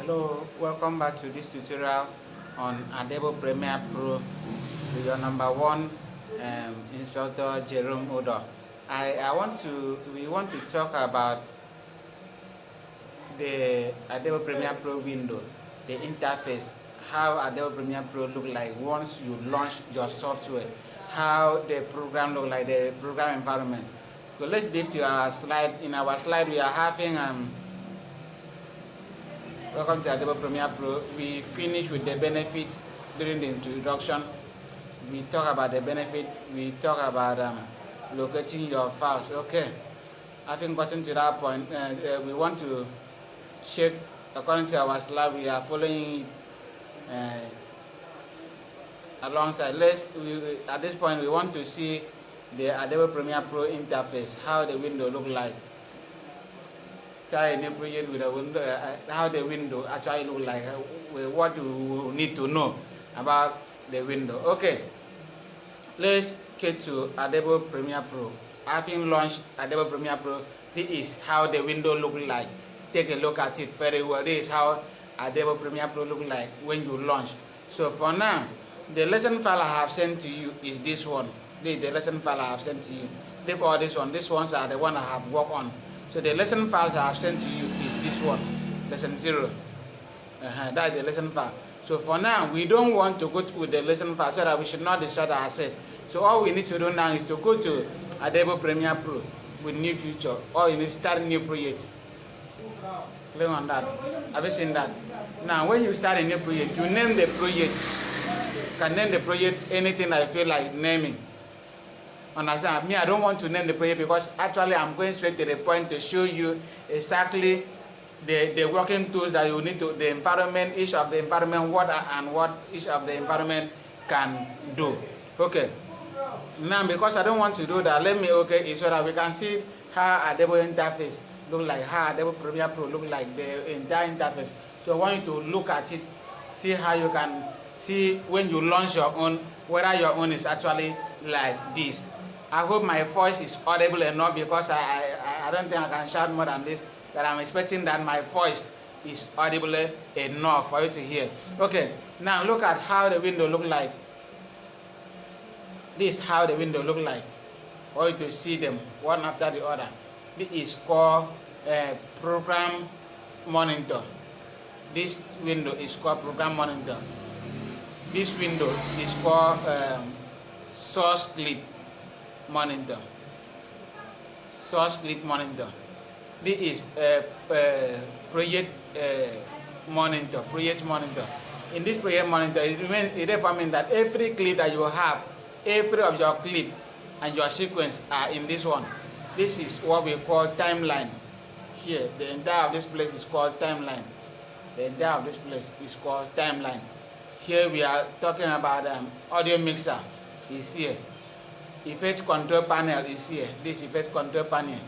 Hello, welcome back to this tutorial on Adobe Premiere Pro with your number one instructor Jerome Odo. We want to talk about the Adobe Premiere Pro window, the interface, how Adobe Premiere Pro look like once you launch your software, how the program look like, the program environment. So let's dive to our slide. In our slide, we are having welcome to Adobe Premiere Pro. We finish with the benefits during the introduction. We talk about the benefit. We talk about locating your files. Okay, having gotten to that point, we want to check according to our slide. We are following alongside. At this point, we want to see the Adobe Premiere Pro interface, how the window look like. Start a new project with a window, how the window actually look like, what you need to know about the window. Okay, let's get to Adobe Premiere Pro. Having launched Adobe Premiere Pro, this is how the window look like. Take a look at it very well. This is how Adobe Premiere Pro look like when you launch. So for now, the lesson file I have sent to you is this one. This is the lesson file I have sent to you. Leave all this one. These ones are the one I have worked on. So the lesson files I have sent to you is this one, lesson 0. That is the lesson file. So for now, we don't want to go with the lesson file so that we should not distract ourselves. So all we need to do now is to go to Adobe Premiere Pro with new feature, or you need to start a new project. Click on that. Have you seen that? Now when you start a new project, you name the project. You can name the project anything I feel like naming. Understand? Me, I don't want to name the project because actually I'm going straight to the point to show you exactly the working tools that you need to, the environment, each of the environment, what each of the environment can do. Okay. Now because I don't want to do that, let me so that we can see how Adobe interface look like, how Adobe Premiere Pro look like, the entire interface. So I want you to look at it, see how you can see when you launch your own, whether your own is actually like this. I hope my voice is audible enough because I don't think I can shout more than this, that I'm expecting that my voice is audible enough for you to hear. Okay, now look at how the window look like. This is how the window look like. For you to see them one after the other. This is called program monitor. This window is called program monitor. This window is called source clip monitor. Source clip monitor. This is project monitor. Project monitor. In this project monitor, it therefore means that every clip that you have, every of your clip and your sequence are in this one. This is what we call timeline. Here, the entire of this place is called timeline. The entire of this place is called timeline. Here we are talking about audio mixer is here. Effect control panel is here. This effect control panel.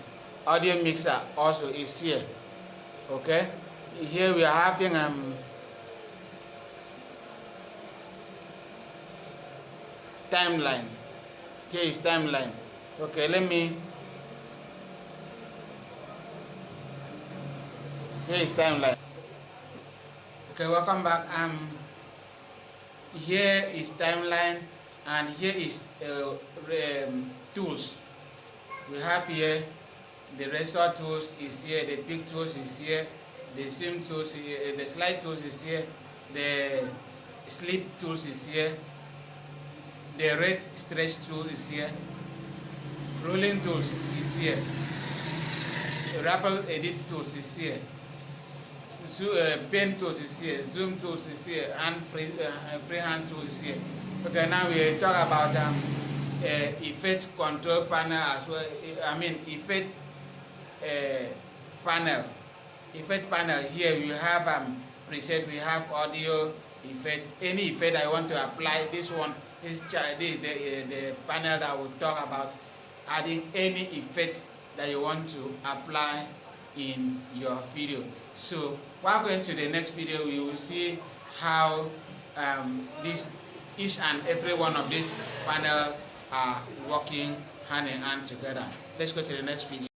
Audio mixer also is here. Okay. Here we are having timeline. Here is timeline. Okay, here is timeline. Okay, welcome back. Here is timeline, and here is tools. We have here the restore tools is here, the pick tools is here, the zoom tools, the slide tools is here, the sleep tools is here, the rate stretch tool is here, rolling tools is here, the rapid edit tools is here, pen tools is here, zoom tools is here, and freehand tools is here. Okay, now we talk about effect control panel as well. I mean effect panel. Effect panel. Here we have preset. We have audio effects. Any effect I want to apply. This one. This is the panel that will talk about adding any effect that you want to apply in your video. So while going to the next video, we will see how each and every one of these panels are working hand in hand together. Let's go to the next video.